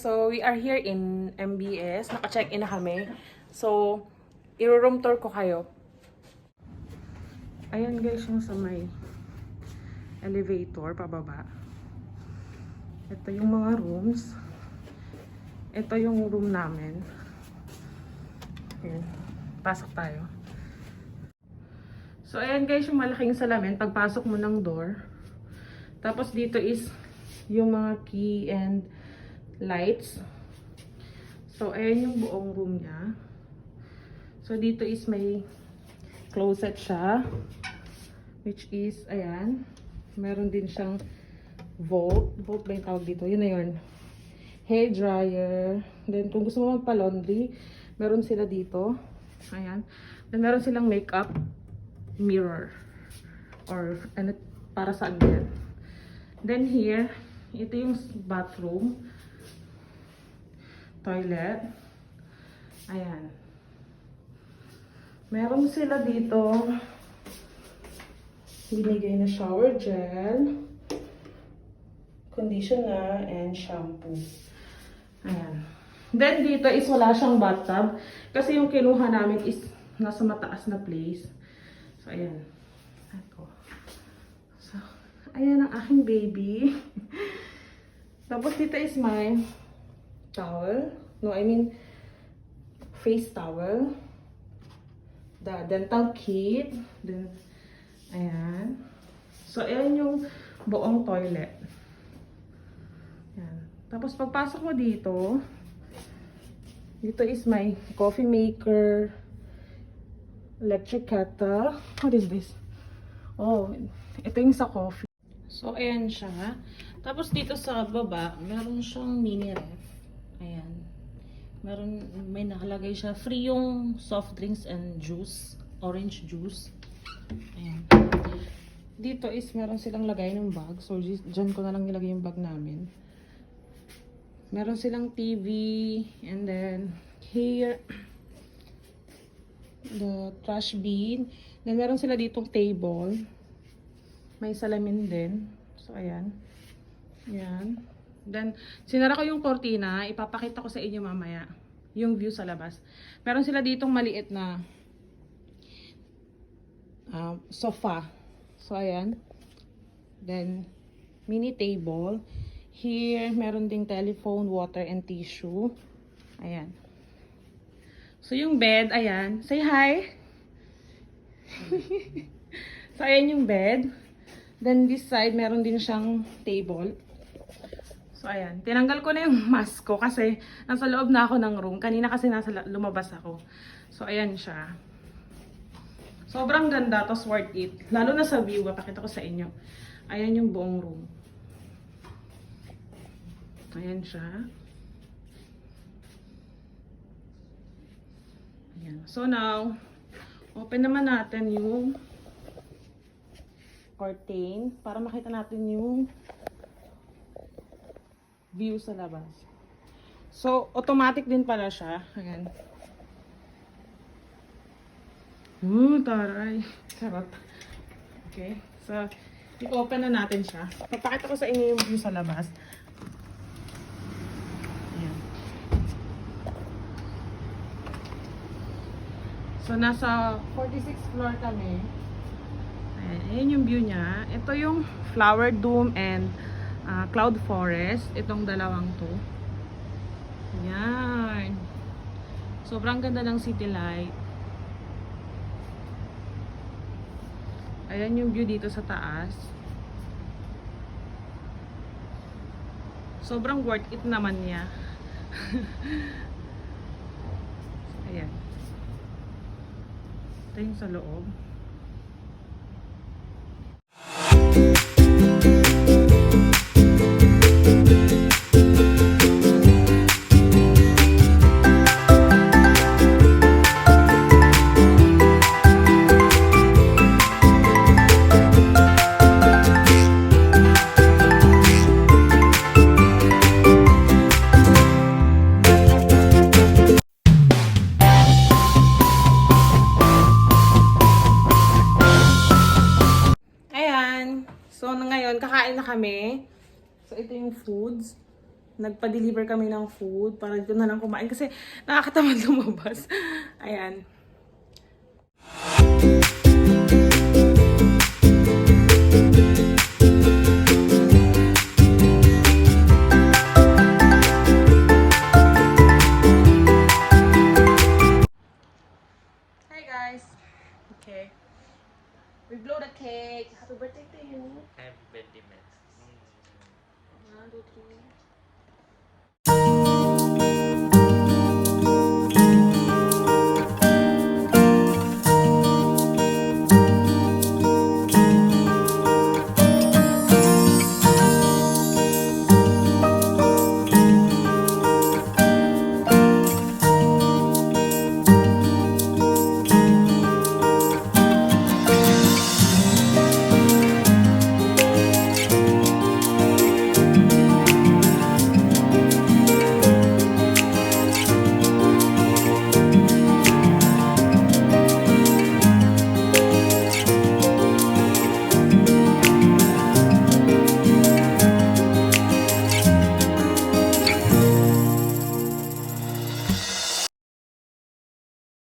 So we are here in MBS. Naka-check-in na kami. So, i-room tour ko kayo. Ayan guys, yung sa may elevator, pababa. Ito yung mga rooms. Ito yung room namin. Ayan, pasok tayo. So, ayan guys, yung malaking salamin. Pagpasok mo ng door. Tapos dito is yung mga key and lights. So, ayan yung buong room niya. So, dito is may closet siya. Which is, ayan. Meron din siyang vault. Vault ba yung tawag dito? Yun na yun. Hair dryer. Then, kung gusto mo magpa-laundry, meron sila dito. Ayan. Then, meron silang makeup mirror. Or, ano, para saan yan. Then, here, ito yung bathroom. Toilet. Ayan. Meron sila dito binigay na shower gel, conditioner, and shampoo. Ayan. Then, dito is wala siyang bathtub. Kasi yung kinuha namin is nasa mataas na place. So, ayan. Ito. So, ayan ang aking baby. Tapos, dito is my towel. No, I mean, face towel. The dental kit. Then, ayan. So, ayan yung buong toilet. Ayan. Tapos, pagpasok mo dito, dito is my coffee maker, electric kettle. What is this? Oh, ito yung sa coffee. So, ayan siya. Tapos, dito sa baba, meron siyang mini ref. Ayan. May nakalagay siya. Free yung soft drinks and juice. Orange juice. Ayan. Dito is meron silang lagay ng bag. So, dyan ko na lang nilagay yung bag namin. Meron silang TV. And then, here, the trash bin. Then, meron sila ditong table. May salamin din. So, ayan. Ayan. Then, sinara ko yung cortina. Ipapakita ko sa inyo mamaya. Yung view sa labas. Meron sila ditong maliit na sofa. So, ayan. Then, mini table. Here, meron ding telephone, water, and tissue. Ayan. So, yung bed, ayan. Say hi! So, ayan yung bed. Then, this side, meron din siyang table. So, ayan. Tinanggal ko na yung mask ko kasi nasa loob na ako ng room. Kanina kasi lumabas ako. So, ayan siya. Sobrang ganda. Tapos worth it. Lalo na sa view. Papakita ko sa inyo. Ayan yung buong room. Ayan siya. Ayan. So, now, open naman natin yung curtain para makita natin yung view sa labas. So, automatic din pala siya. Ayan. Taray. Sarap. Okay. So, i-open na natin siya. Papakita ko sa inyo yung view sa labas. Ayan. So, nasa 46th floor kami. Ayan. Ayan yung view niya. Ito yung flower dome and cloud forest, itong dalawang to. Ayan. Sobrang ganda ng city light. Ayan yung view dito sa taas. Sobrang worth it naman niya. Ayan. Ito yung sa loob. So, ngayon, kakain na kami. So, ito yung foods nagpa-deliver kami ng food para dito na lang kumain kasi nakakatamad lumabas. Ayan.